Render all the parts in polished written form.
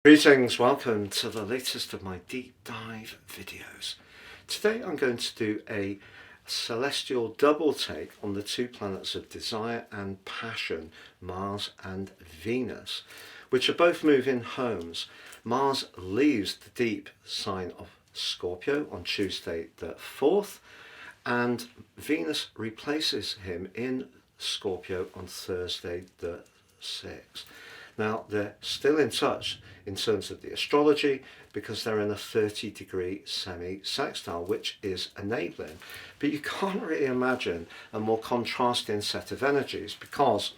Greetings, welcome to the latest of my deep dive videos. Today I'm going to do a celestial double take on the two planets of desire and passion, Mars and Venus, which are both moving homes. Mars leaves the deep sign of Scorpio on Tuesday the 4th, and Venus replaces him in Scorpio on Thursday the 6th. Now, they're still in touch in terms of the astrology because they're in a 30-degree semi-sextile, which is enabling. But you can't really imagine a more contrasting set of energies because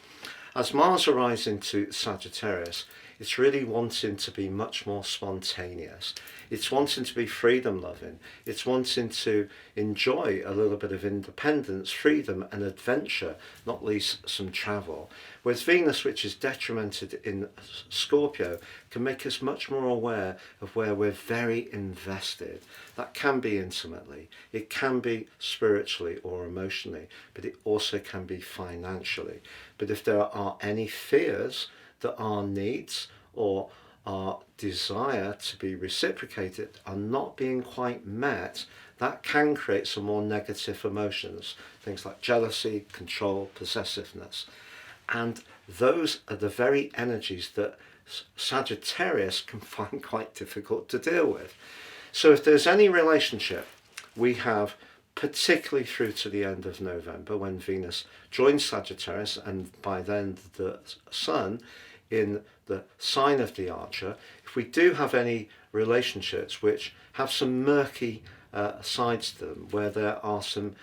as Mars arrives into Sagittarius, it's really wanting to be much more spontaneous. It's wanting to be freedom loving. It's wanting to enjoy a little bit of independence, freedom and adventure, not least some travel. Whereas Venus, which is detrimented in Scorpio, can make us much more aware of where we're very invested. That can be intimately, it can be spiritually or emotionally, but it also can be financially. But if there are any fears that our needs or our desire to be reciprocated are not being quite met, that can create some more negative emotions, things like jealousy, control, possessiveness. And those are the very energies that Sagittarius can find quite difficult to deal with. So if there's any relationship we have, particularly through to the end of November when Venus joins Sagittarius and by then the Sun in the sign of the Archer, if we do have any relationships which have some murky sides to them, where there are some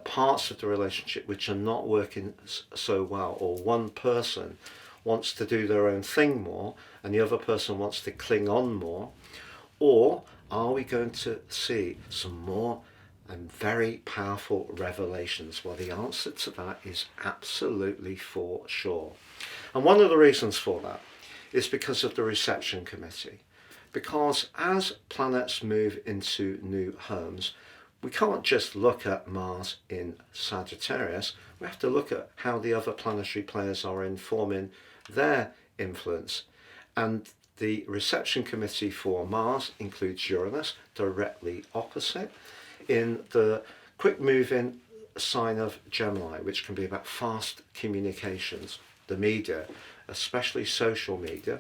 parts of the relationship which are not working so well, or one person wants to do their own thing more and the other person wants to cling on more, or are we going to see some more and very powerful revelations? Well, the answer to that is absolutely for sure. And one of the reasons for that is because of the reception committee. Because as planets move into new homes, we can't just look at Mars in Sagittarius, we have to look at how the other planetary players are informing their influence. And the reception committee for Mars includes Uranus, directly opposite, in the quick moving sign of Gemini, which can be about fast communications, the media, especially social media,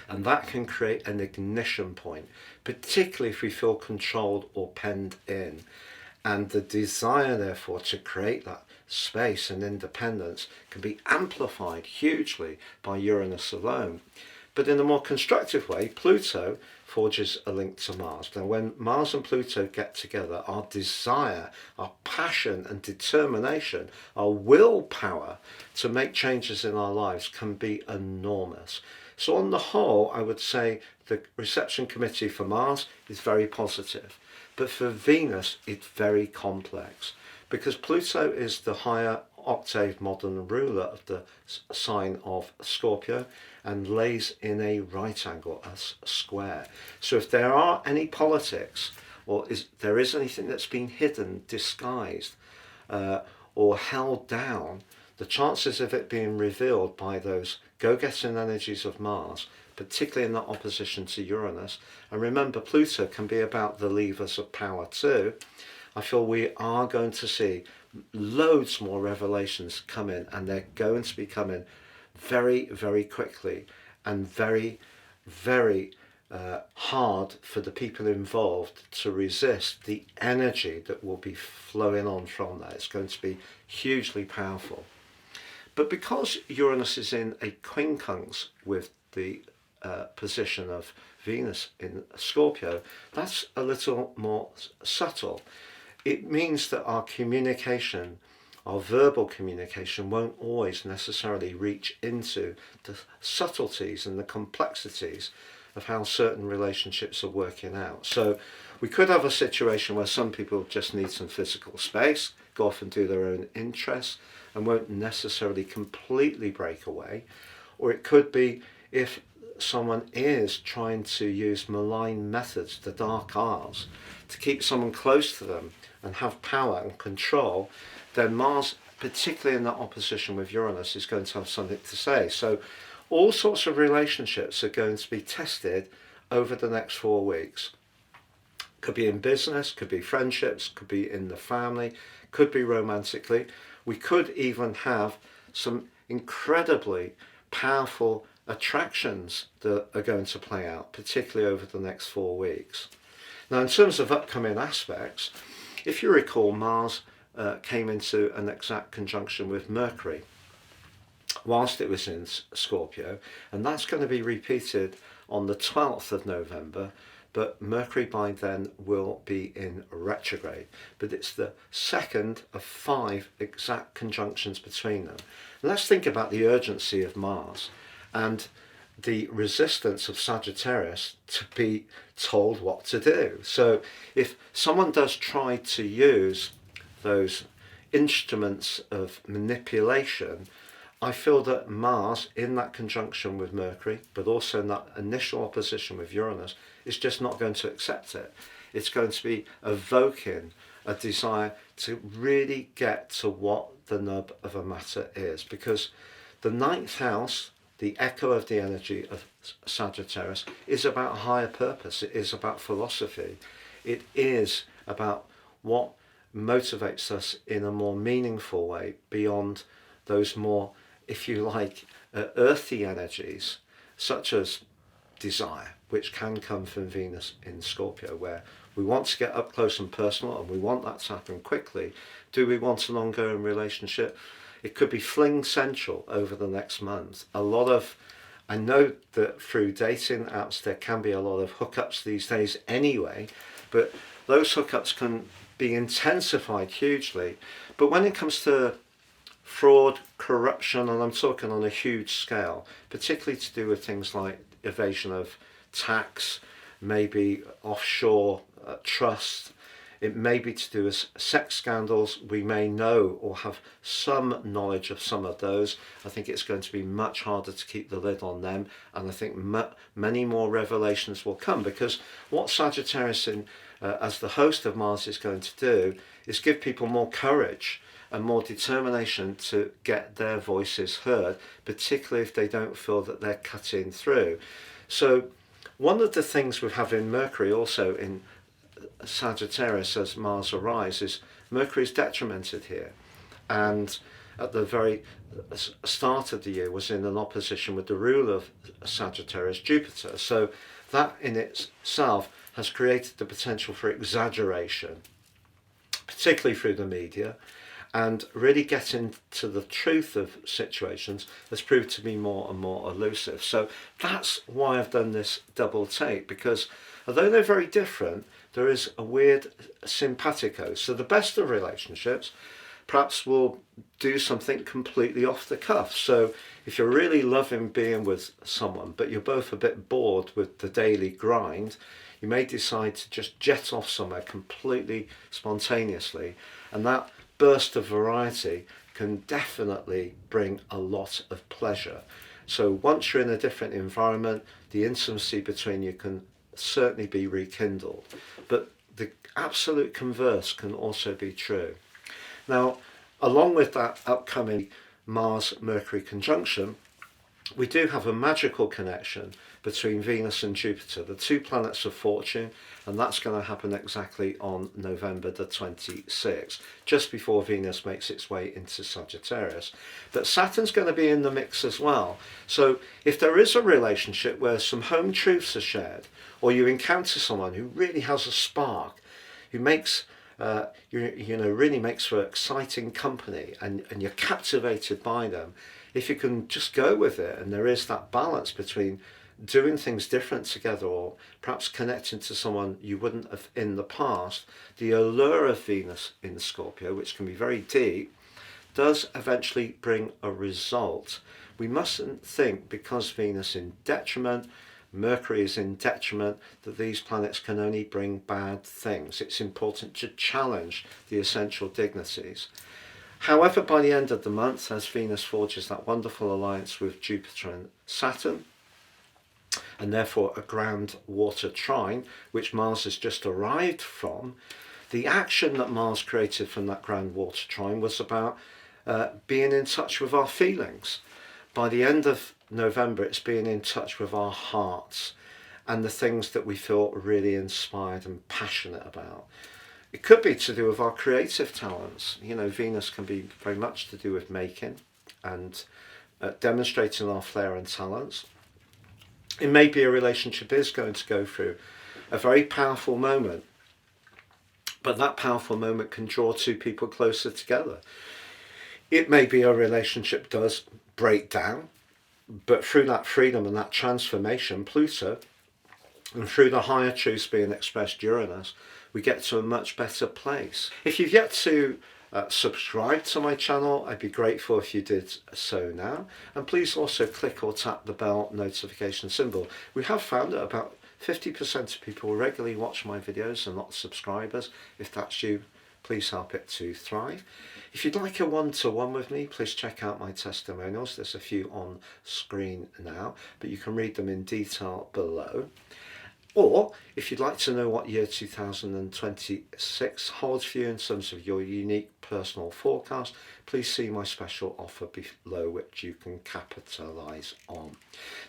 and that can create an ignition point, particularly if we feel controlled or penned in. And the desire, therefore, to create that space and independence can be amplified hugely by Uranus alone. But in a more constructive way, Pluto forges a link to Mars. Now, when Mars and Pluto get together, our desire, our passion and determination, our willpower to make changes in our lives can be enormous. So on the whole, I would say the reception committee for Mars is very positive. But for Venus, it's very complex because Pluto is the higher octave modern ruler of the sign of Scorpio and lays in a right angle, a square. So if there are any politics, or there is anything that's been hidden, disguised, or held down, the chances of it being revealed by those go-getting energies of Mars, particularly in that opposition to Uranus, and remember Pluto can be about the levers of power too, I feel we are going to see loads more revelations come in, and they're going to be coming very, very quickly and very, very hard for the people involved to resist the energy that will be flowing on from that. It's going to be hugely powerful. But because Uranus is in a quincunx with the position of Venus in Scorpio, that's a little more subtle. It means that our communication, our verbal communication, won't always necessarily reach into the subtleties and the complexities of how certain relationships are working out. So we could have a situation where some people just need some physical space, go off and do their own interests, and won't necessarily completely break away. Or it could be if someone is trying to use malign methods, the dark arts, to keep someone close to them and have power and control, then Mars, particularly in that opposition with Uranus, is going to have something to say. So all sorts of relationships are going to be tested over the next 4 weeks. Could be in business, could be friendships, could be in the family, could be romantically. We could even have some incredibly powerful attractions that are going to play out, particularly over the next 4 weeks. Now, in terms of upcoming aspects, if you recall, Mars came into an exact conjunction with Mercury whilst it was in Scorpio, and that's going to be repeated on the 12th of November, but Mercury by then will be in retrograde. But it's the second of 5 exact conjunctions between them. And let's think about the urgency of Mars and the resistance of Sagittarius to be told what to do. So if someone does try to use those instruments of manipulation, I feel that Mars, in that conjunction with Mercury, but also in that initial opposition with Uranus, is just not going to accept it. It's going to be evoking a desire to really get to what the nub of a matter is. Because the 9th house, the echo of the energy of Sagittarius, is about higher purpose. It is about philosophy. It is about what motivates us in a more meaningful way beyond those more, if you like, earthy energies, such as desire, which can come from Venus in Scorpio, where we want to get up close and personal and we want that to happen quickly. Do we want an ongoing relationship? It could be fling central over the next month. I know that through dating apps there can be a lot of hookups these days anyway, but those hookups can be intensified hugely. But when it comes to fraud, corruption, and I'm talking on a huge scale, particularly to do with things like evasion of tax, maybe offshore trust, it may be to do with sex scandals. We may know or have some knowledge of some of those. I think it's going to be much harder to keep the lid on them, and I think many more revelations will come, because what Sagittarius as the host of Mars is going to do is give people more courage and more determination to get their voices heard, particularly if they don't feel that they're cutting through. So one of the things with having Mercury also in Sagittarius as Mars ARIES is Mercury is detrimented here, and at the very start of the year was in an opposition with the ruler of Sagittarius, Jupiter. So that in itself has created the potential for exaggeration, particularly through the media, and really getting to the truth of situations has proved to be more and more elusive. So that's why I've done this double take, because although they're very different, there is a weird simpatico. So the best of relationships perhaps will do something completely off the cuff. So if you're really loving being with someone, but you're both a bit bored with the daily grind, you may decide to just jet off somewhere completely spontaneously, and that burst of variety can definitely bring a lot of pleasure. So once you're in a different environment, the intimacy between you can certainly be rekindled. But the absolute converse can also be true. Now, along with that upcoming Mars-Mercury conjunction, we do have a magical connection between Venus and Jupiter, the 2 planets of fortune, and that's going to happen exactly on November the 26th, just before Venus makes its way into Sagittarius. But Saturn's going to be in the mix as well. So if there is a relationship where some home truths are shared, or you encounter someone who really has a spark, who makes really makes for exciting company, and you're captivated by them, if you can just go with it, and there is that balance between doing things different together, or perhaps connecting to someone you wouldn't have in the past, the allure of Venus in Scorpio, which can be very deep, does eventually bring a result. We mustn't think because Venus in detriment, Mercury is in detriment, that these planets can only bring bad things. It's important to challenge the essential dignities. However, by the end of the month, as Venus forges that wonderful alliance with Jupiter and Saturn, and therefore a ground water trine, which Mars has just arrived from, the action that Mars created from that ground water trine was about being in touch with our feelings. By the end of November, it's being in touch with our hearts and the things that we feel really inspired and passionate about. It could be to do with our creative talents. You know, Venus can be very much to do with making and demonstrating our flair and talents. It may be a relationship is going to go through a very powerful moment, but that powerful moment can draw two people closer together. It may be a relationship does break down, but through that freedom and that transformation, Pluto, and through the higher truths being expressed, Uranus, we get to a much better place. If you've yet to subscribe to my channel, I'd be grateful if you did so now. And please also click or tap the bell notification symbol. We have found that about 50% of people regularly watch my videos and not subscribers. If that's you, please help it to thrive. If you'd like a one-to-one with me, please check out my testimonials. There's a few on screen now, but you can read them in detail below. Or if you'd like to know what year 2026 holds for you in terms of your unique personal forecast, please see my special offer below, which you can capitalise on.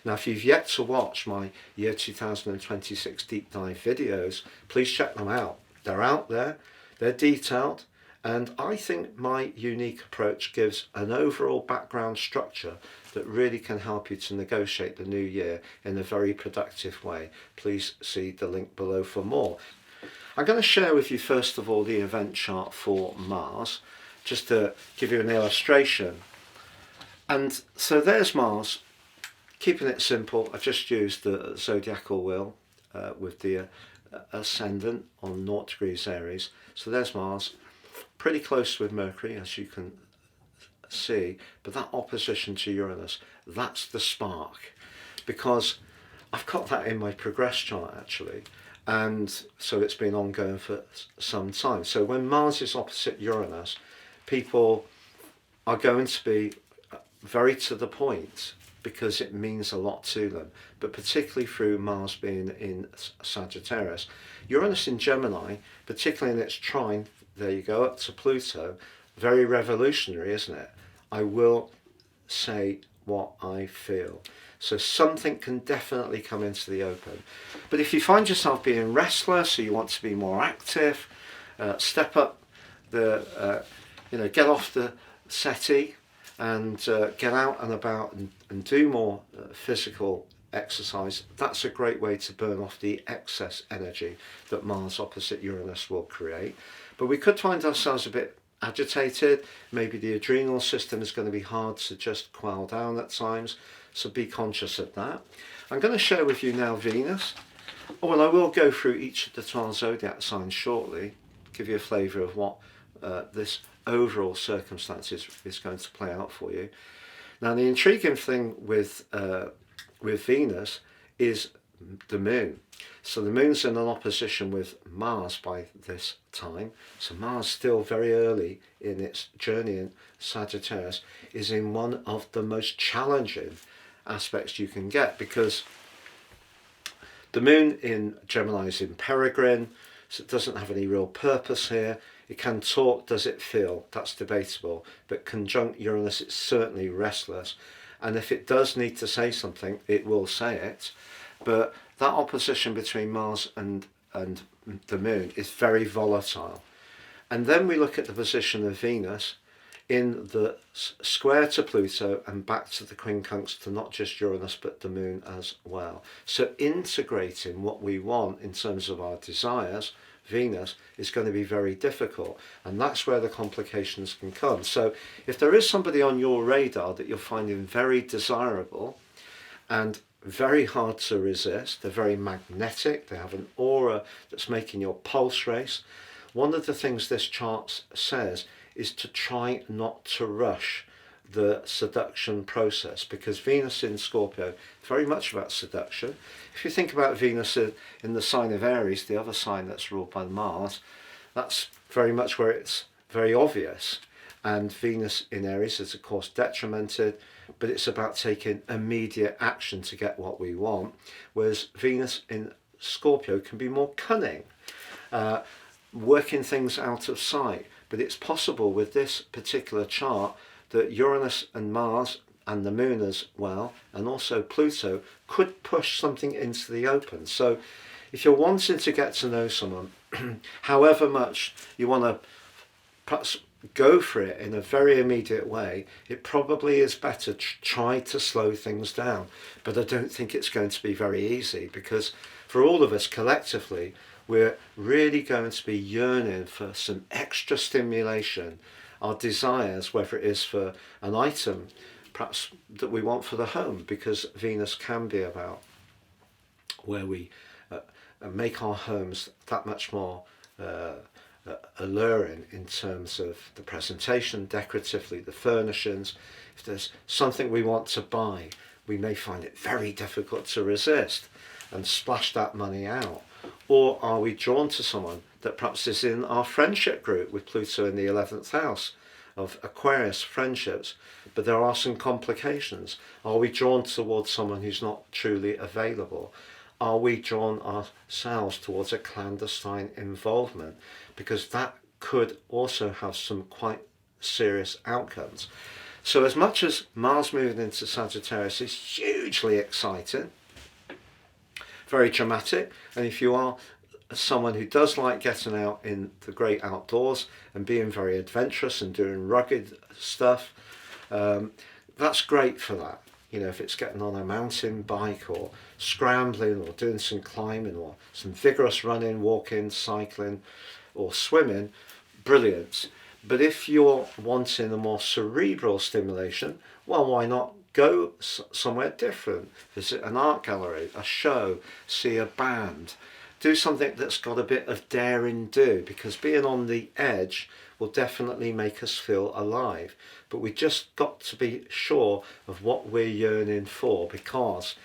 Now, if you've yet to watch my year 2026 deep dive videos, please check them out. They're out there, they're detailed, and I think my unique approach gives an overall background structure that really can help you to negotiate the new year in a very productive way. Please see the link below for more. I'm going to share with you first of all the event chart for Mars, just to give you an illustration. And so there's Mars. Keeping it simple, I've just used the zodiacal wheel with the ascendant on 0 degrees Aries. So there's Mars, pretty close with Mercury, as you can see, but that opposition to Uranus, that's the spark, because I've got that in my progress chart actually, and so it's been ongoing for some time. So when Mars is opposite Uranus, people are going to be very to the point because it means a lot to them, but particularly through Mars being in Sagittarius. Uranus in Gemini, particularly in its trine, there you go, up to Pluto, very revolutionary, isn't it? I will say what I feel. So something can definitely come into the open. But if you find yourself being restless or you want to be more active, step up the, get off the settee and get out and about and do more physical exercise. That's a great way to burn off the excess energy that Mars opposite Uranus will create. But we could find ourselves a bit agitated. Maybe the adrenal system is going to be hard to just quell down at times, so be conscious of that. I'm going to share with you now Venus. Oh, and I will go through each of the 12 zodiac signs shortly, give you a flavour of what this overall circumstances is going to play out for you. Now, the intriguing thing with Venus is the moon. So the moon's in an opposition with Mars by this time. So Mars, still very early in its journey in Sagittarius, is in one of the most challenging aspects you can get, because the moon in Gemini is in Peregrine, so it doesn't have any real purpose here. It can talk, does it feel? That's debatable. But conjunct Uranus, it's certainly restless. And if it does need to say something, it will say it. But that opposition between Mars and the moon is very volatile. And then we look at the position of Venus in the square to Pluto and back to the quincunx to not just Uranus but the moon as well. So integrating what we want in terms of our desires, Venus, is going to be very difficult, and that's where the complications can come. So if there is somebody on your radar that you're finding very desirable and very hard to resist, they're very magnetic, they have an aura that's making your pulse race, one of the things this chart says is to try not to rush the seduction process, because Venus in Scorpio is very much about seduction. If you think about Venus in the sign of Aries, the other sign that's ruled by Mars, that's very much where it's very obvious. And Venus in Aries is of course detrimented, but it's about taking immediate action to get what we want, whereas Venus in Scorpio can be more cunning, working things out of sight. But it's possible with this particular chart that Uranus and Mars and the moon as well, and also Pluto, could push something into the open. So if you're wanting to get to know someone, however much you want to perhaps go for it in a very immediate way, it probably is better to try to slow things down. But I don't think it's going to be very easy, because for all of us collectively, we're really going to be yearning for some extra stimulation. Our desires, whether it is for an item perhaps that we want for the home, because Venus can be about where we make our homes that much more alluring in terms of the presentation, decoratively, the furnishings. If there's something we want to buy, we may find it very difficult to resist and splash that money out. Or are we drawn to someone that perhaps is in our friendship group, with Pluto in the 11th house of Aquarius friendships, but there are some complications? Are we drawn towards someone who's not truly available? Are we drawn ourselves towards a clandestine involvement? Because that could also have some quite serious outcomes. So as much as Mars moving into Sagittarius is hugely exciting, very dramatic, and if you are someone who does like getting out in the great outdoors and being very adventurous and doing rugged stuff, that's great for that. You know, if it's getting on a mountain bike or scrambling or doing some climbing or some vigorous running, walking, cycling or swimming, brilliant. But if you're wanting a more cerebral stimulation, well, why not go somewhere different? Visit an art gallery, a show, see a band. Do something that's got a bit of daring do, because being on the edge will definitely make us feel alive. But we just got to be sure of what we're yearning for, because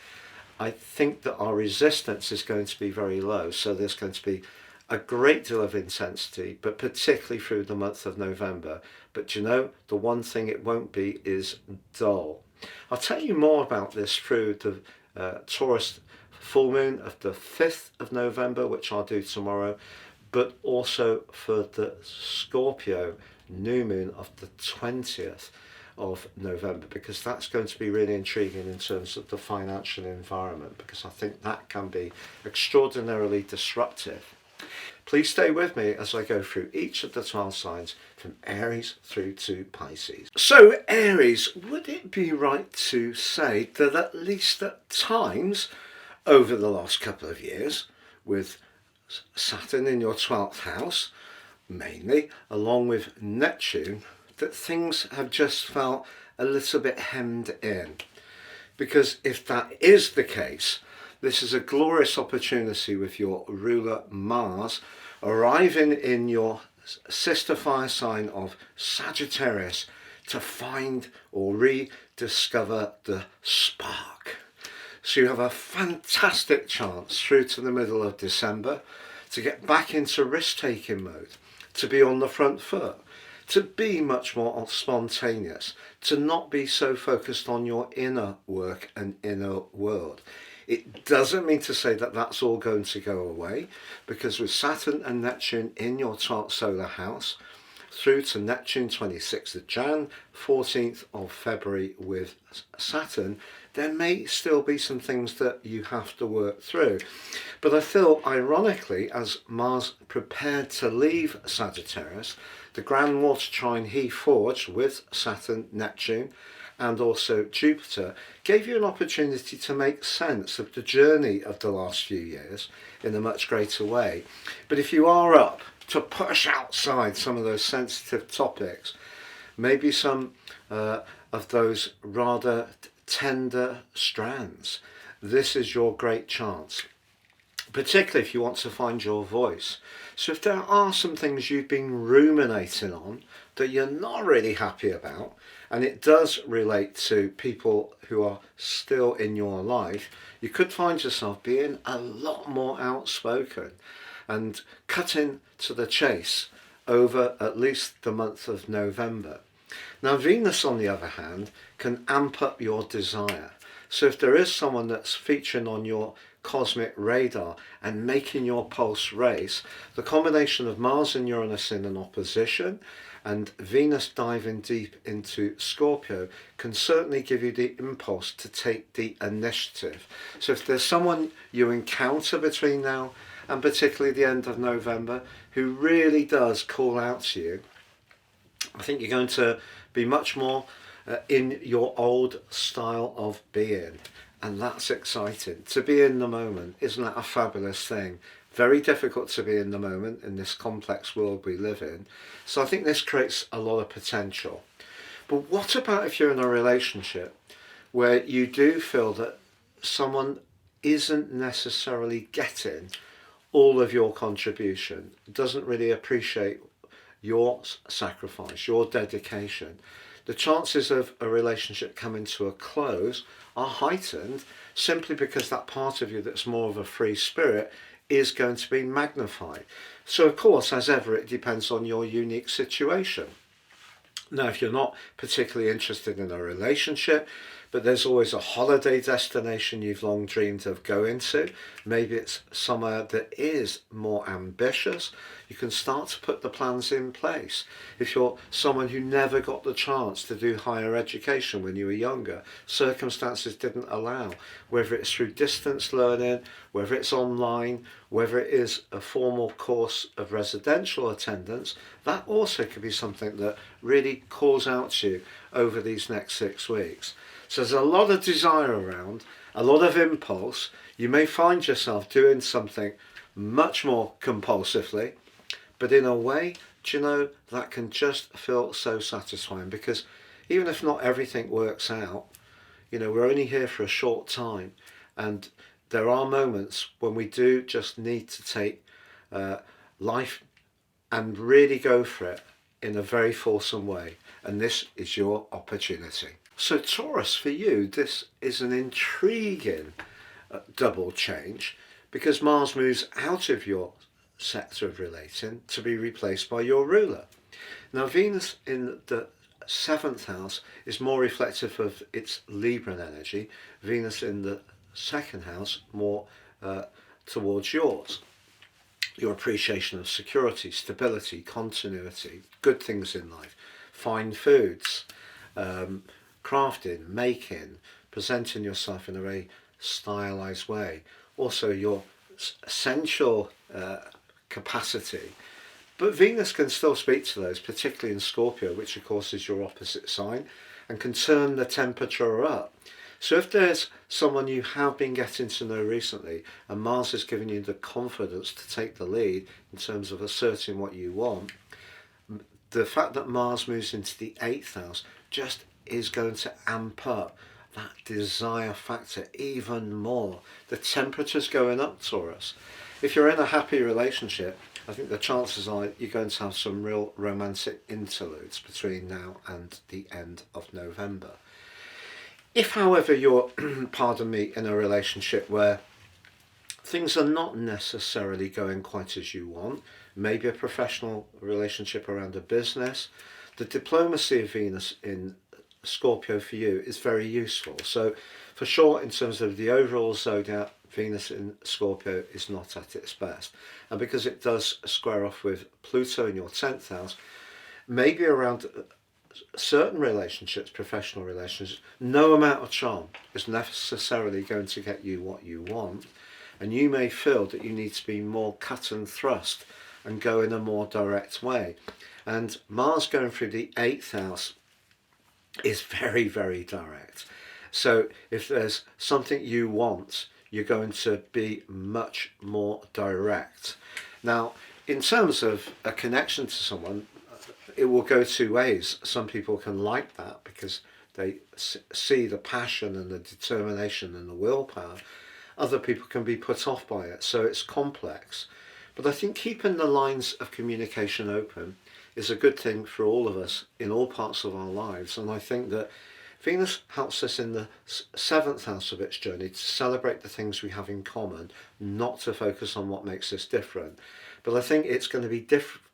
I think that our resistance is going to be very low. So there's going to be a great deal of intensity, but particularly through the month of November. But you know, the one thing it won't be is dull. I'll tell you more about this through the Taurus full moon of the 5th of November, which I'll do tomorrow, but also for the Scorpio new moon of the 20th of November, because that's going to be really intriguing in terms of the financial environment, because I think that can be extraordinarily disruptive. Please stay with me as I go through each of the 12 signs from Aries through to Pisces. So Aries, would it be right to say that at least at times over the last couple of years, with Saturn in your 12th house, mainly, along with Neptune, that things have just felt a little bit hemmed in? Because if that is the case, this is a glorious opportunity with your ruler Mars arriving in your sister fire sign of Sagittarius to find or rediscover the spark. So you have a fantastic chance through to the middle of December to get back into risk-taking mode, to be on the front foot, to be much more spontaneous, to not be so focused on your inner work and inner world. It doesn't mean to say that that's all going to go away, because with Saturn and Neptune in your 12th solar house, through to Neptune 26th of Jan, 14th of February with Saturn, there may still be some things that you have to work through. But I feel, ironically, as Mars prepared to leave Sagittarius, the grand water trine he forged with Saturn, Neptune, and also Jupiter, gave you an opportunity to make sense of the journey of the last few years in a much greater way. But if you are up to push outside some of those sensitive topics, maybe some of those rather tender strands, this is your great chance, particularly if you want to find your voice. So if there are some things you've been ruminating on that you're not really happy about, and it does relate to people who are still in your life, you could find yourself being a lot more outspoken and cutting to the chase over at least the month of November. Now Venus, on the other hand, can amp up your desire. So if there is someone that's featuring on your cosmic radar and making your pulse race, the combination of Mars and Uranus in an opposition and Venus diving deep into Scorpio can certainly give you the impulse to take the initiative. So if there's someone you encounter between now and particularly the end of November who really does call out to you, I think you're going to be much more in your old style of being, and that's exciting. To be in the moment, isn't that a fabulous thing? Very difficult to be in the moment in this complex world we live in. So I think this creates a lot of potential. But what about if you're in a relationship where you do feel that someone isn't necessarily getting all of your contribution, doesn't really appreciate your sacrifice, your dedication? The chances of a relationship coming to a close are heightened simply because that part of you that's more of a free spirit is going to be magnified. So of course, as ever, it depends on your unique situation. Now, if you're not particularly interested in a relationship, but there's always a holiday destination you've long dreamed of going to, maybe it's somewhere that is more ambitious, you can start to put the plans in place. If you're someone who never got the chance to do higher education when you were younger, circumstances didn't allow, whether it's through distance learning, whether it's online, whether it is a formal course of residential attendance, that also could be something that really calls out to you over these next 6 weeks. So there's a lot of desire around, a lot of impulse. You may find yourself doing something much more compulsively, but in a way, do you know, that can just feel so satisfying, because even if not everything works out, you know, we're only here for a short time, and there are moments when we do just need to take life and really go for it in a very fulsome way, and this is your opportunity. So Taurus, for you, this is an intriguing double change, because Mars moves out of your sector of relating to be replaced by your ruler. Now Venus in the 7th house is more reflective of its Libran energy, Venus in the 2nd house more towards yours. Your appreciation of security, stability, continuity, good things in life, fine foods, crafting, making, presenting yourself in a very stylized way. Also your sensual capacity. But Venus can still speak to those, particularly in Scorpio, which of course is your opposite sign, and can turn the temperature up. So if there's someone you have been getting to know recently, and Mars has given you the confidence to take the lead in terms of asserting what you want, the fact that Mars moves into the 8th house just is going to amp up that desire factor even more. The temperature's going up, Taurus. If you're in a happy relationship, I think the chances are you're going to have some real romantic interludes between now and the end of November. If, however, you're, pardon me, in a relationship where things are not necessarily going quite as you want, maybe a professional relationship around a business, the diplomacy of Venus in Scorpio for you is very useful. So for sure, in terms of the overall zodiac, Venus in Scorpio is not at its best. And because it does square off with Pluto in your 10th house, maybe around certain relationships, professional relationships, no amount of charm is necessarily going to get you what you want. And you may feel that you need to be more cut and thrust and go in a more direct way. And Mars going through the 8th house is very, very direct. So if there's something you want, you're going to be much more direct. Now, in terms of a connection to someone, it will go two ways. Some people can like that because they see the passion and the determination and the willpower. Other people can be put off by it, so it's complex. But I think keeping the lines of communication open is a good thing for all of us in all parts of our lives. And I think that Venus helps us in the 7th house of its journey to celebrate the things we have in common, not to focus on what makes us different. But I think it's going to be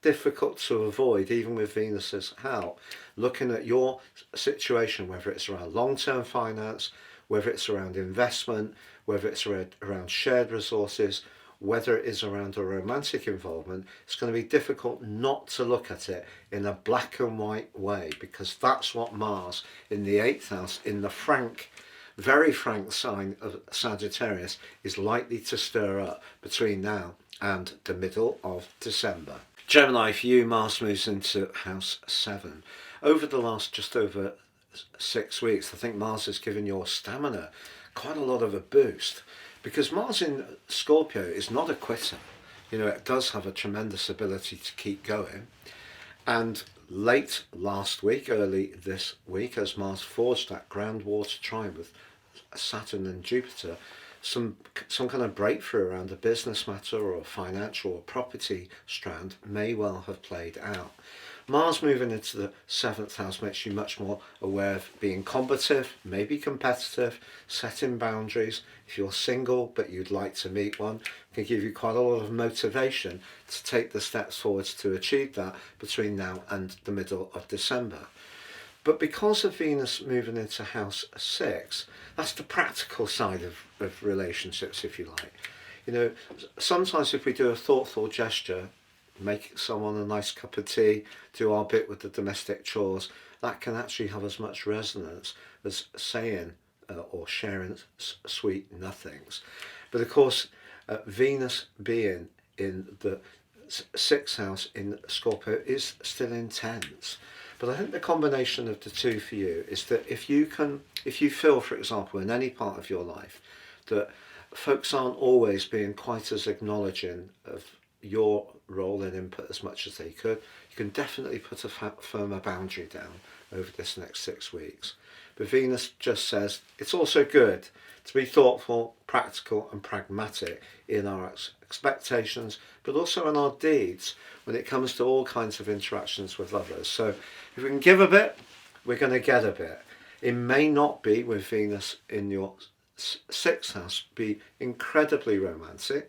difficult to avoid, even with Venus's help, looking at your situation, whether it's around long-term finance, whether it's around investment, whether it's around shared resources, whether it is around a romantic involvement, it's going to be difficult not to look at it in a black and white way, because that's what Mars in the 8th house, in the very frank sign of Sagittarius, is likely to stir up between now and the middle of December. Gemini, for you, Mars moves into house 7. Over the last just over 6 weeks, I think Mars has given your stamina quite a lot of a boost, because Mars in Scorpio is not a quitter. You know, it does have a tremendous ability to keep going. And late last week, early this week, as Mars forged that groundwater trine with Saturn and Jupiter, some kind of breakthrough around a business matter or a financial or property strand may well have played out. Mars moving into the 7th house makes you much more aware of being combative, maybe competitive, setting boundaries. If you're single but you'd like to meet one, it can give you quite a lot of motivation to take the steps forwards to achieve that between now and the middle of December. But because of Venus moving into house 6, that's the practical side of relationships, if you like. You know, sometimes if we do a thoughtful gesture, make someone a nice cup of tea, do our bit with the domestic chores, that can actually have as much resonance as saying or sharing sweet nothings. But of course, Venus being in the 6th house in Scorpio is still intense. But I think the combination of the two for you is that if you feel, for example, in any part of your life, that folks aren't always being quite as acknowledging of your role and input as much as they could, you can definitely put a firmer boundary down over this next 6 weeks. But Venus just says it's also good to be thoughtful, practical and pragmatic in our expectations, but also in our deeds when it comes to all kinds of interactions with others. So if we can give a bit, we're going to get a bit. It may not be, with Venus in your 6th house, be incredibly romantic,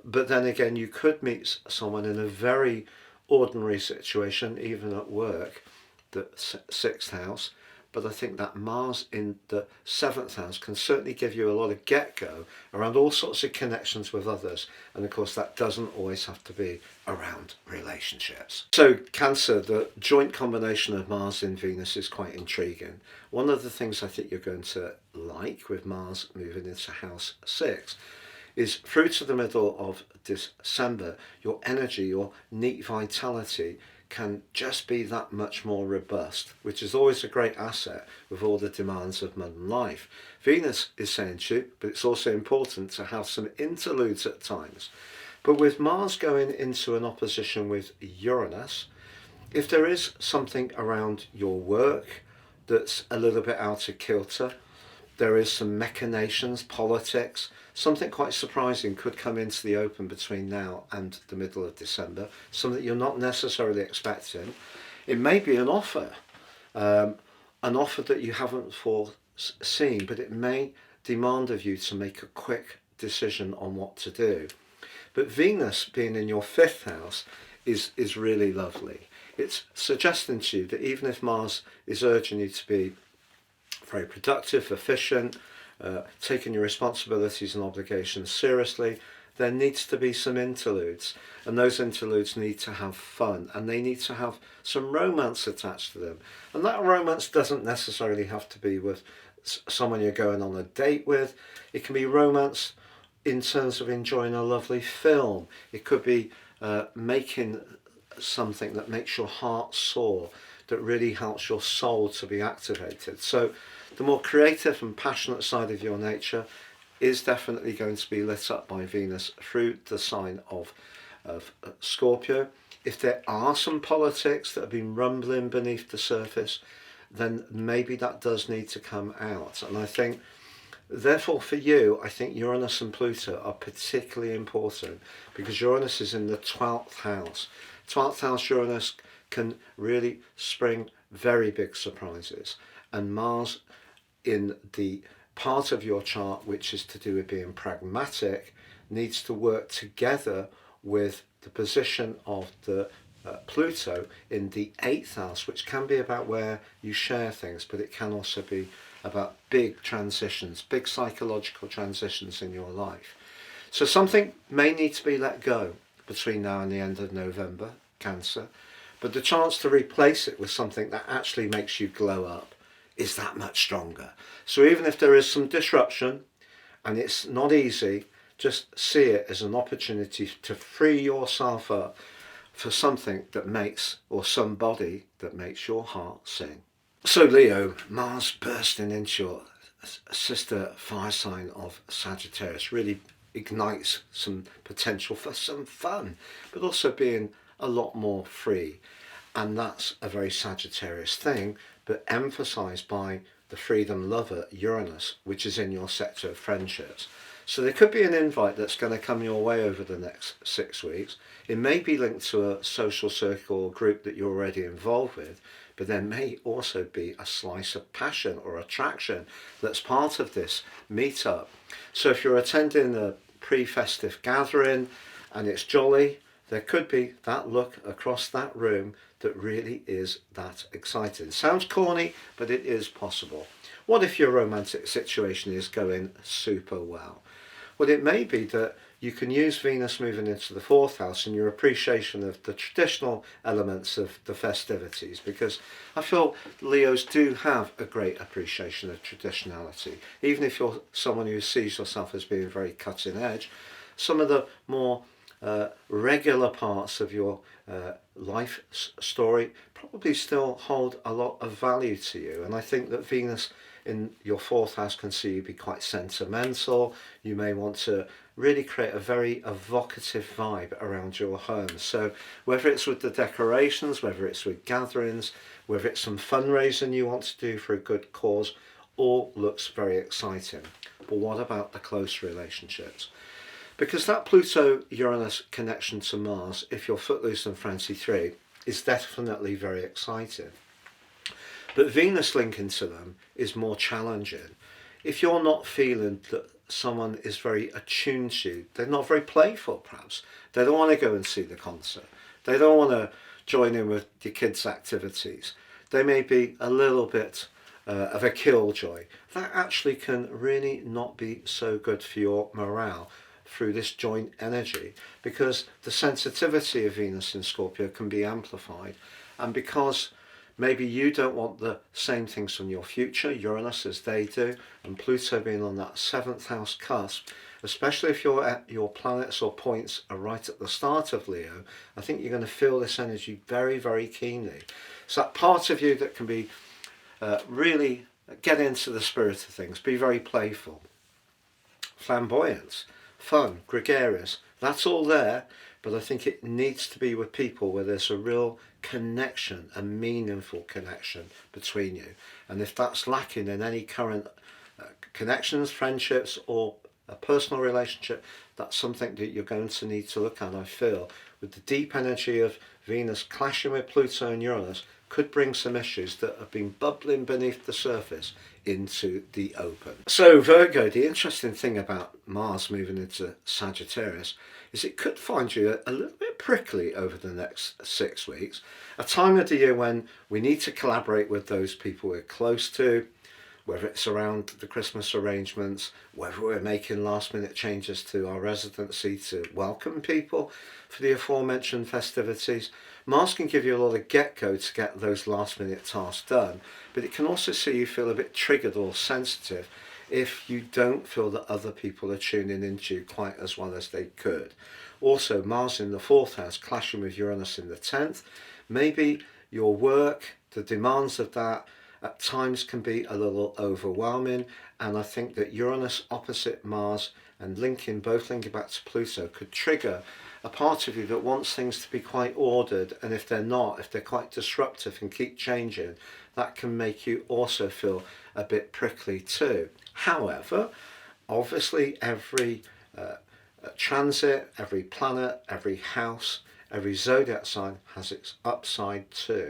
but then again you could meet someone in a very ordinary situation, even at work, the 6th house. But I think that Mars in the 7th house can certainly give you a lot of get-go around all sorts of connections with others. And of course, that doesn't always have to be around relationships. So Cancer, the joint combination of Mars and Venus is quite intriguing. One of the things I think you're going to like with Mars moving into house 6 is through to the middle of December, your energy, your neat vitality can just be that much more robust, which is always a great asset with all the demands of modern life. Venus is saying to you, but it's also important to have some interludes at times. But with Mars going into an opposition with Uranus, if there is something around your work that's a little bit out of kilter, there is some machinations, politics, something quite surprising could come into the open between now and the middle of December, something you're not necessarily expecting. It may be an offer that you haven't foreseen, but it may demand of you to make a quick decision on what to do. But Venus being in your 5th house is really lovely. It's suggesting to you that even if Mars is urging you to be very productive, efficient, taking your responsibilities and obligations seriously, there needs to be some interludes, and those interludes need to have fun, and they need to have some romance attached to them. And that romance doesn't necessarily have to be with someone you're going on a date with. It can be romance in terms of enjoying a lovely film. It could be making something that makes your heart soar, that really helps your soul to be activated. So the more creative and passionate side of your nature is definitely going to be lit up by Venus through the sign of Scorpio. If there are some politics that have been rumbling beneath the surface, then maybe that does need to come out. And I think, therefore for you, I think Uranus and Pluto are particularly important, because Uranus is in the 12th house. 12th house Uranus can really spring very big surprises, and Mars in the part of your chart which is to do with being pragmatic needs to work together with the position of the Pluto in the 8th house, which can be about where you share things, but it can also be about big transitions, big psychological transitions in your life. So something may need to be let go between now and the end of November, Cancer, but the chance to replace it with something that actually makes you glow up is that much stronger. So even if there is some disruption and it's not easy, just see it as an opportunity to free yourself up for something that makes, or somebody that makes your heart sing. So Leo, Mars bursting into your sister fire sign of Sagittarius really ignites some potential for some fun, but also being a lot more free. And that's a very Sagittarius thing, but emphasized by the freedom lover Uranus, which is in your sector of friendships. So there could be an invite that's going to come your way over the next 6 weeks. It may be linked to a social circle or group that you're already involved with, but there may also be a slice of passion or attraction that's part of this meetup. So if you're attending a pre-festive gathering and it's jolly, there could be that look across that room that really is that exciting. Sounds corny, but it is possible. What if your romantic situation is going super well? Well, it may be that you can use Venus moving into the 4th house and your appreciation of the traditional elements of the festivities, because I feel Leos do have a great appreciation of traditionality. Even if you're someone who sees yourself as being very cutting edge, some of the more regular parts of your life story probably still hold a lot of value to you. And I think that Venus in your 4th house can see you be quite sentimental. You may want to really create a very evocative vibe around your home. So whether it's with the decorations, whether it's with gatherings, whether it's some fundraising you want to do for a good cause, all looks very exciting. But what about the close relationships? Because that Pluto-Uranus connection to Mars, if you're footloose and fancy-free, is definitely very exciting. But Venus linking to them is more challenging. If you're not feeling that someone is very attuned to you, they're not very playful perhaps, they don't want to go and see the concert, they don't want to join in with your kids' activities, they may be a little bit of a killjoy, that actually can really not be so good for your morale through this joint energy, because the sensitivity of Venus in Scorpio can be amplified, and because maybe you don't want the same things from your future Uranus as they do, and Pluto being on that 7th house cusp, especially if your planets or points are right at the start of Leo, I think you're going to feel this energy very, very keenly. So that part of you that can be really get into the spirit of things, be very playful, flamboyant, fun, gregarious, that's all there, but I think it needs to be with people where there's a real connection, a meaningful connection between you. And if that's lacking in any current connections, friendships, or a personal relationship, that's something that you're going to need to look at, I feel. With the deep energy of Venus clashing with Pluto and Uranus, could bring some issues that have been bubbling beneath the surface into the open. So Virgo, the interesting thing about Mars moving into Sagittarius is it could find you a little bit prickly over the next 6 weeks, a time of the year when we need to collaborate with those people we're close to, whether it's around the Christmas arrangements, whether we're making last minute changes to our residency to welcome people for the aforementioned festivities. Mars can give you a lot of get-go to get those last minute tasks done, but it can also see you feel a bit triggered or sensitive if you don't feel that other people are tuning into you quite as well as they could. Also, Mars in the 4th house clashing with Uranus in the 10th, maybe your work, the demands of that, at times can be a little overwhelming, and I think that Uranus opposite Mars and both linking back to Pluto could trigger a part of you that wants things to be quite ordered, and if they're not, if they're quite disruptive and keep changing, that can make you also feel a bit prickly too. However, obviously every transit, every planet, every house, every zodiac sign has its upside too.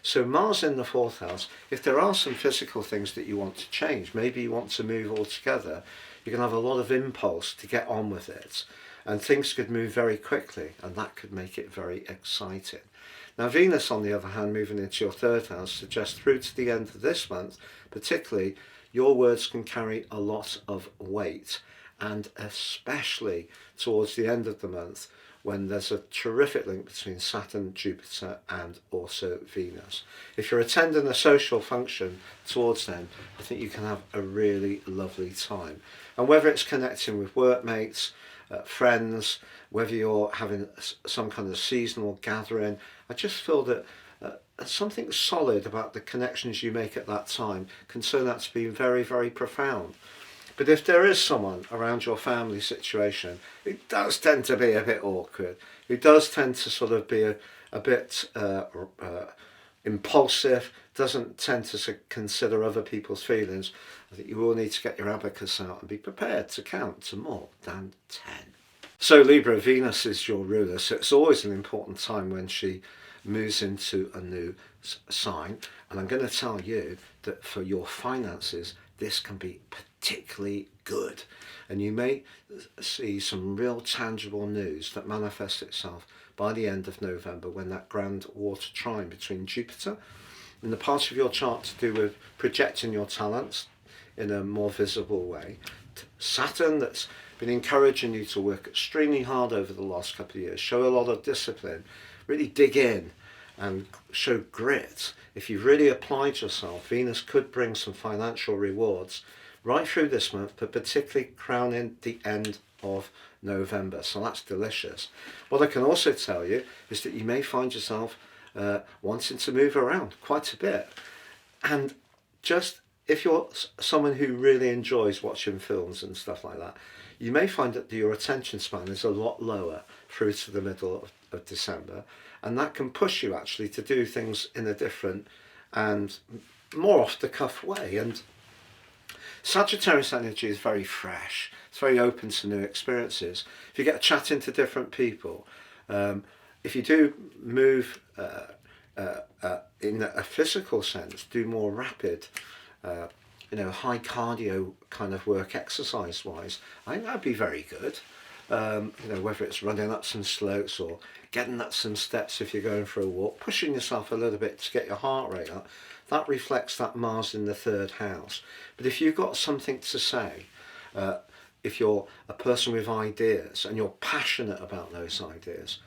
So Mars in the 4th house, if there are some physical things that you want to change, maybe you want to move altogether, you're going to have a lot of impulse to get on with it. And things could move very quickly, and that could make it very exciting. Now Venus, on the other hand, moving into your 3rd house, suggests through to the end of this month, particularly, your words can carry a lot of weight, and especially towards the end of the month when there's a terrific link between Saturn, Jupiter and also Venus. If you're attending a social function towards then, I think you can have a really lovely time. And whether it's connecting with workmates, friends, whether you're having some kind of seasonal gathering, I just feel that something solid about the connections you make at that time can turn out to be very, very profound. But if there is someone around your family situation, it does tend to be a bit awkward. It does tend to sort of be a bit impulsive, doesn't tend to consider other people's feelings. I think you will need to get your abacus out and be prepared to count to more than 10. So Libra, Venus is your ruler, so it's always an important time when she moves into a new sign. And I'm going to tell you that for your finances, this can be particularly good. And you may see some real tangible news that manifests itself by the end of November, when that grand water trine between Jupiter and the part of your chart to do with projecting your talents in a more visible way, Saturn, that's been encouraging you to work extremely hard over the last couple of years, show a lot of discipline, really dig in and show grit. If you've really applied yourself, Venus could bring some financial rewards right through this month, but particularly crowning the end of November. So that's delicious. What I can also tell you is that you may find yourself wanting to move around quite a bit. And just if you're someone who really enjoys watching films and stuff like that, you may find that your attention span is a lot lower through to the middle of December, and that can push you actually to do things in a different and more off the cuff way. And Sagittarius energy is very fresh, it's very open to new experiences. If you get chatting to different people, if you do move in a physical sense, do more rapid high cardio kind of work exercise wise, I think that'd be very good. Whether it's running up some slopes or getting up some steps if you're going for a walk, pushing yourself a little bit to get your heart rate up, that reflects that Mars in the 3rd house. But if you've got something to say, if you're a person with ideas and you're passionate about those ideas,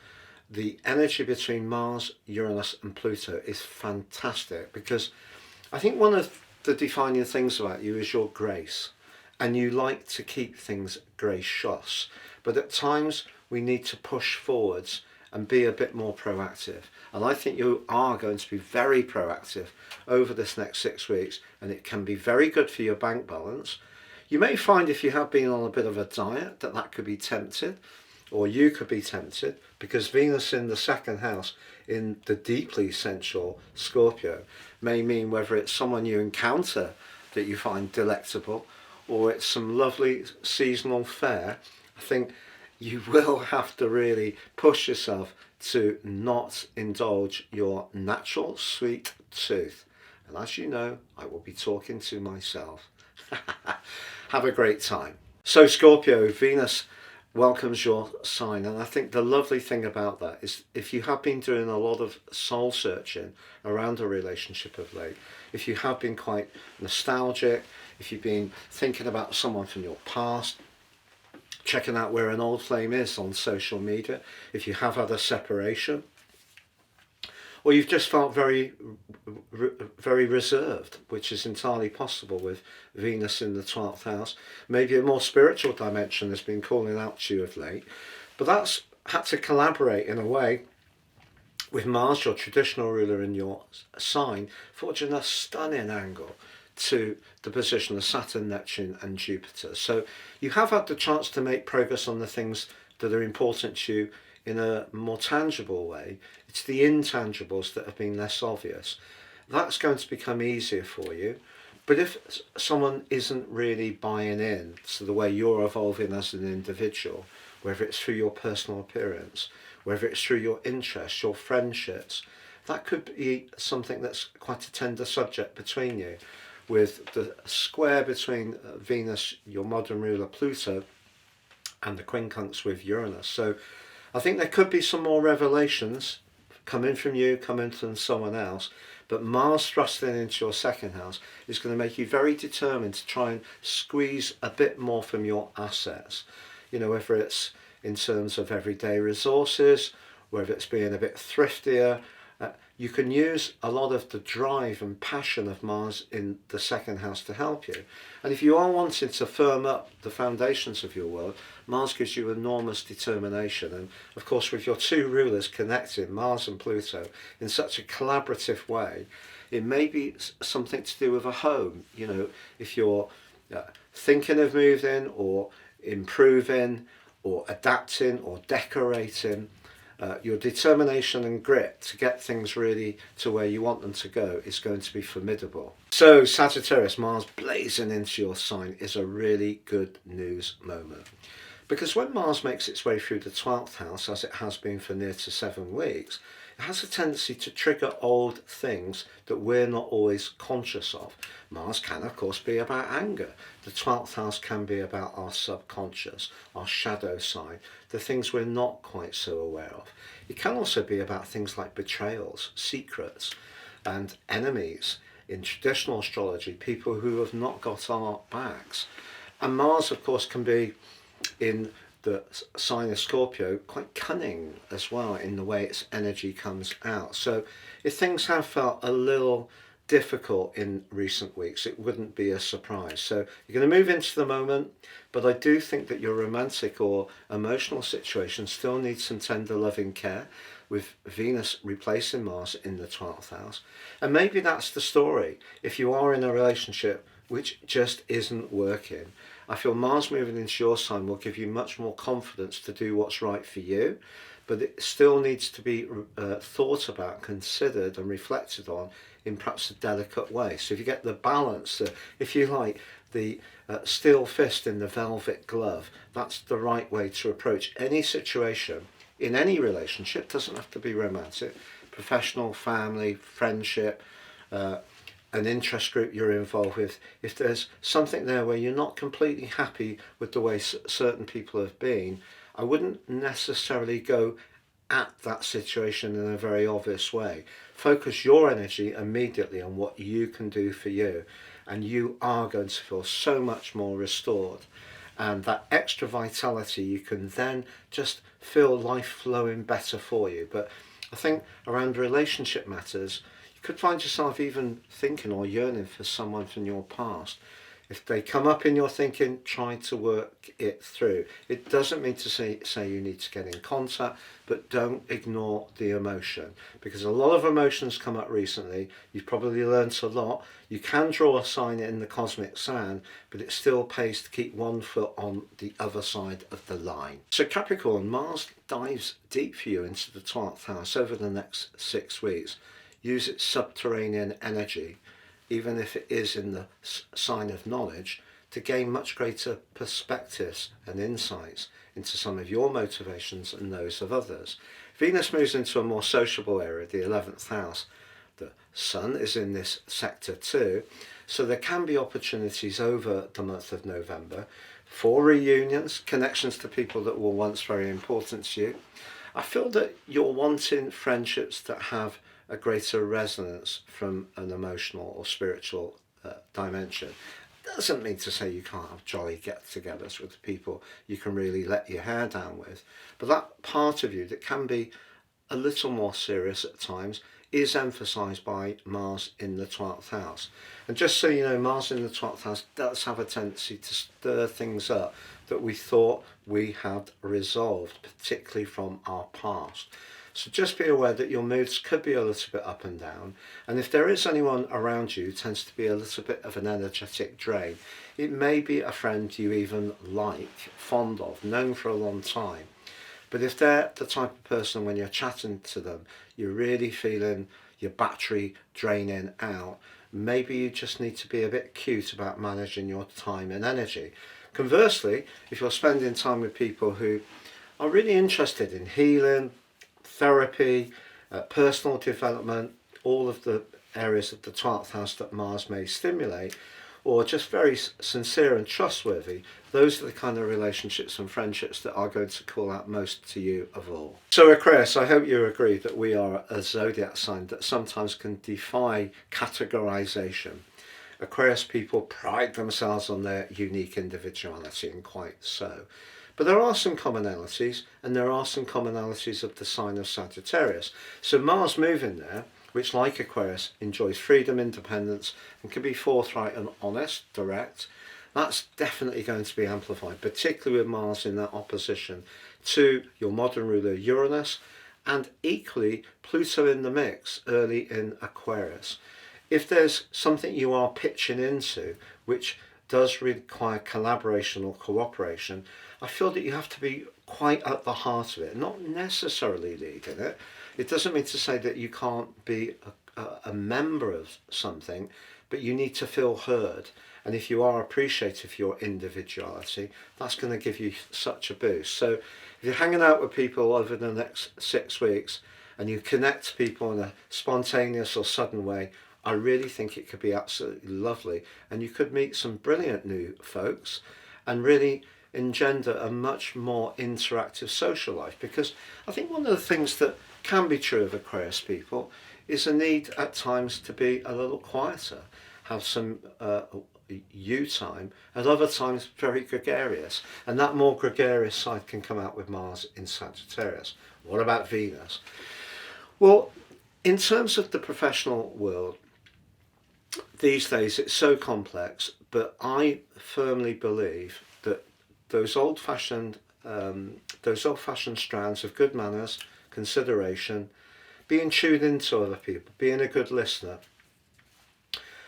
the energy between Mars, Uranus and Pluto is fantastic, because I think one of the defining things about you is your grace, and you like to keep things gracious, but at times we need to push forwards and be a bit more proactive. And I think you are going to be very proactive over this next 6 weeks, and it can be very good for your bank balance. You may find, if you have been on a bit of a diet, that could be tempted, or you could be tempted, because Venus in the 2nd house in the deeply sensual Scorpio may mean whether it's someone you encounter that you find delectable, or it's some lovely seasonal fare. I think you will have to really push yourself to not indulge your natural sweet tooth. And as you know, I will be talking to myself. Have a great time. So Scorpio, Venus welcomes your sign, and I think the lovely thing about that is, if you have been doing a lot of soul searching around a relationship of late, if you have been quite nostalgic, if you've been thinking about someone from your past, checking out where an old flame is on social media, if you have had a separation, or you've just felt very reserved, which is entirely possible with Venus in the 12th house. Maybe a more spiritual dimension has been calling out to you of late, but that's had to collaborate in a way with Mars, your traditional ruler in your sign, forging a stunning angle to the position of Saturn, Neptune and Jupiter. So you have had the chance to make progress on the things that are important to you in a more tangible way. It's the intangibles that have been less obvious. That's going to become easier for you. But if someone isn't really buying in to the way you're evolving as an individual, whether it's through your personal appearance, whether it's through your interests, your friendships, that could be something that's quite a tender subject between you, with the square between Venus, your modern ruler, Pluto, and the quincunx with Uranus. So I think there could be some more revelations coming from you, coming from someone else. But Mars thrusting into your second house is going to make you very determined to try and squeeze a bit more from your assets. You know, whether it's in terms of everyday resources, whether it's being a bit thriftier. You can use a lot of the drive and passion of Mars in the second house to help you. And if you are wanting to firm up the foundations of your world, Mars gives you enormous determination. And of course, with your two rulers connecting, Mars and Pluto, in such a collaborative way, it may be something to do with a home. You know, if you're thinking of moving or improving or adapting or decorating, your determination and grit to get things really to where you want them to go is going to be formidable. So Sagittarius, Mars blazing into your sign is a really good news moment. Because when Mars makes its way through the 12th house, as it has been for near to 7 weeks, it has a tendency to trigger old things that we're not always conscious of. Mars can, of course, be about anger. The 12th house can be about our subconscious, our shadow side, the things we're not quite so aware of. It can also be about things like betrayals, secrets, and enemies. In traditional astrology, people who have not got our backs. And Mars, of course, can be in the sign of Scorpio quite cunning as well in the way its energy comes out. So if things have felt a little difficult in recent weeks, it wouldn't be a surprise. So you're going to move into the moment, but I do think that your romantic or emotional situation still needs some tender loving care, with Venus replacing Mars in the 12th house. And maybe that's the story. If you are in a relationship which just isn't working, I feel Mars moving into your sign will give you much more confidence to do what's right for you, but it still needs to be thought about, considered and reflected on in perhaps a delicate way. So if you get the balance, if you like, the steel fist in the velvet glove, that's the right way to approach any situation in any relationship. It doesn't have to be romantic, professional, family, friendship, an interest group you're involved with. If there's something there where you're not completely happy with the way certain people have been, I wouldn't necessarily go at that situation in a very obvious way. Focus your energy immediately on what you can do for you, and you are going to feel so much more restored. And that extra vitality, you can then just feel life flowing better for you. But I think around relationship matters, you could find yourself even thinking or yearning for someone from your past. If they come up in your thinking, try to work it through. It doesn't mean to say you need to get in contact, but don't ignore the emotion, because a lot of emotions come up recently. You've probably learned a lot. You can draw a sign in the cosmic sand, but it still pays to keep one foot on the other side of the line. So Capricorn, Mars dives deep for you into the 12th house over the next 6 weeks. Use its subterranean energy, even if it is in the sign of knowledge, to gain much greater perspectives and insights into some of your motivations and those of others. Venus moves into a more sociable area, the 11th house. The Sun is in this sector too, so there can be opportunities over the month of November for reunions, connections to people that were once very important to you. I feel that you're wanting friendships that have a greater resonance from an emotional or spiritual dimension. Doesn't mean to say you can't have jolly get-togethers with people you can really let your hair down with, but that part of you that can be a little more serious at times is emphasised by Mars in the 12th house. And just so you know, Mars in the 12th house does have a tendency to stir things up that we thought we had resolved, particularly from our past. So just be aware that your moods could be a little bit up and down, and if there is anyone around you who tends to be a little bit of an energetic drain, it may be a friend you even like, fond of, known for a long time. But if they're the type of person when you're chatting to them, you're really feeling your battery draining out, maybe you just need to be a bit cute about managing your time and energy. Conversely, if you're spending time with people who are really interested in healing, therapy, personal development, all of the areas of the 12th house that Mars may stimulate, or just very sincere and trustworthy, those are the kind of relationships and friendships that are going to call out most to you of all. So Aquarius, I hope you agree that we are a zodiac sign that sometimes can defy categorization. Aquarius people pride themselves on their unique individuality, and quite so. But there are some commonalities, and there are some commonalities of the sign of Sagittarius. So Mars moving there, which like Aquarius enjoys freedom, independence, and can be forthright and honest, direct, that's definitely going to be amplified, particularly with Mars in that opposition to your modern ruler Uranus, and equally Pluto in the mix early in Aquarius. If there's something you are pitching into which does require collaboration or cooperation, I feel that you have to be quite at the heart of it, not necessarily leading it. It doesn't mean to say that you can't be a member of something, but you need to feel heard. And if you are appreciative of your individuality, that's going to give you such a boost. So if you're hanging out with people over the next 6 weeks and you connect to people in a spontaneous or sudden way, I really think it could be absolutely lovely, and you could meet some brilliant new folks and really engender a much more interactive social life. Because I think one of the things that can be true of Aquarius people is a need at times to be a little quieter, have some you time, at other times very gregarious, and that more gregarious side can come out with Mars in Sagittarius. What about Venus? Well, in terms of the professional world, these days it's so complex, but I firmly believe that those old-fashioned strands of good manners, consideration, being tuned into other people, being a good listener,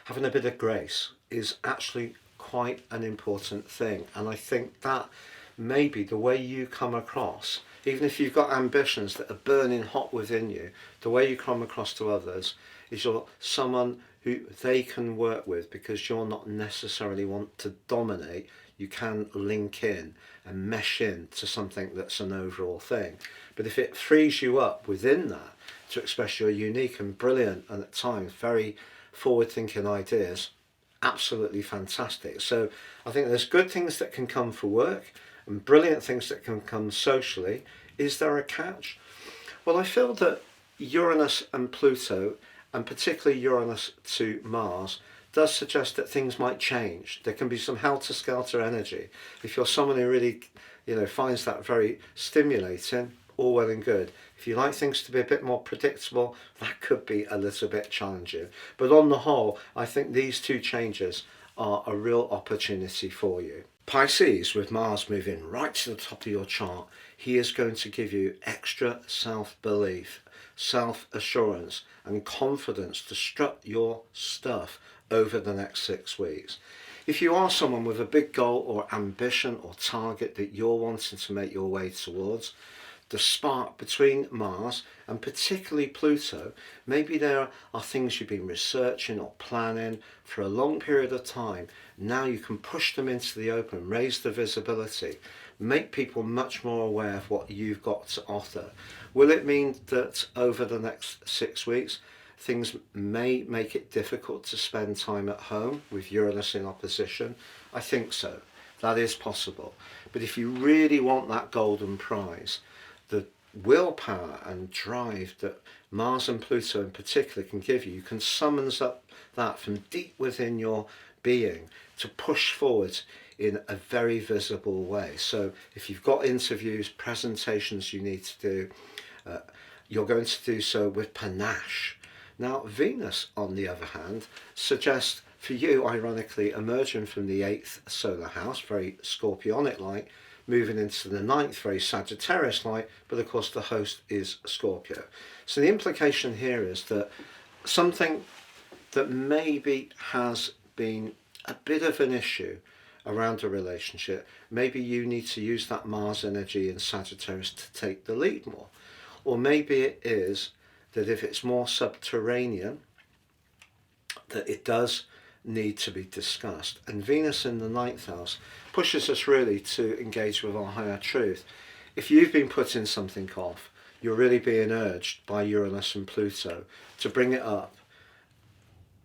having a bit of grace is actually quite an important thing. And I think that maybe the way you come across, even if you've got ambitions that are burning hot within you, the way you come across to others is you're someone who they can work with, because you're not necessarily want to dominate. You can link in and mesh in to something that's an overall thing. But if it frees you up within that to express your unique and brilliant and at times very forward-thinking ideas, absolutely fantastic. So I think there's good things that can come for work and brilliant things that can come socially. Is there a catch? Well, I feel that Uranus and Pluto, and particularly Uranus to Mars, does suggest that things might change. There can be some helter-skelter energy. If you're someone who really, finds that very stimulating, all well and good. If you like things to be a bit more predictable, that could be a little bit challenging. But on the whole, I think these two changes are a real opportunity for you. Pisces, with Mars moving right to the top of your chart, he is going to give you extra self-belief, self-assurance and confidence to strut your stuff over the next 6 weeks. If you are someone with a big goal or ambition or target that you're wanting to make your way towards, the spark between Mars and particularly Pluto, maybe there are things you've been researching or planning for a long period of time. Now you can push them into the open, raise the visibility, make people much more aware of what you've got to offer. Will it mean that over the next 6 weeks things may make it difficult to spend time at home with Uranus in opposition? I think so. That is possible. But if you really want that golden prize, the willpower and drive that Mars and Pluto in particular can give you, you can summons up that from deep within your being to push forward in a very visible way. So if you've got interviews, presentations you need to do, you're going to do so with panache. Now Venus, on the other hand, suggests for you, ironically, emerging from the 8th solar house, very Scorpionic-like, moving into the 9th, very Sagittarius-like, but of course the host is Scorpio. So the implication here is that something that maybe has been a bit of an issue around a relationship, maybe you need to use that Mars energy in Sagittarius to take the lead more. Or maybe it is that if it's more subterranean, that it does need to be discussed. And Venus in the 9th house pushes us really to engage with our higher truth. If you've been putting something off, you're really being urged by Uranus and Pluto to bring it up,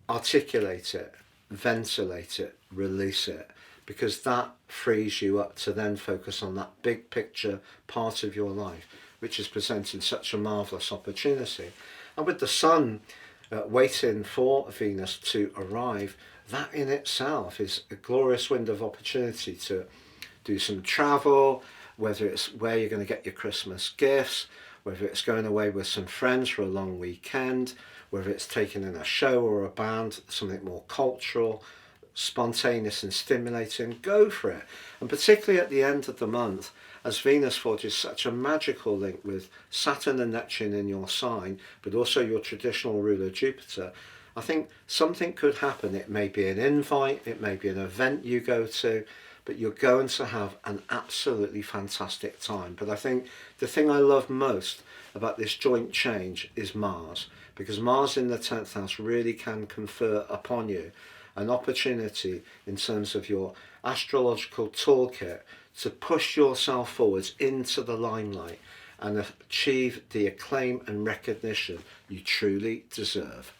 articulate it, ventilate it, release it, because that frees you up to then focus on that big picture part of your life, which is presenting such a marvellous opportunity. And with the sun waiting for Venus to arrive, that in itself is a glorious window of opportunity to do some travel, whether it's where you're going to get your Christmas gifts, whether it's going away with some friends for a long weekend, whether it's taking in a show or a band, something more cultural, spontaneous and stimulating, go for it. And particularly at the end of the month, as Venus forges such a magical link with Saturn and Neptune in your sign, but also your traditional ruler Jupiter, I think something could happen. It may be an invite, it may be an event you go to, but you're going to have an absolutely fantastic time. But I think the thing I love most about this joint change is Mars, because Mars in the 10th house really can confer upon you an opportunity in terms of your astrological toolkit to push yourself forwards into the limelight and achieve the acclaim and recognition you truly deserve.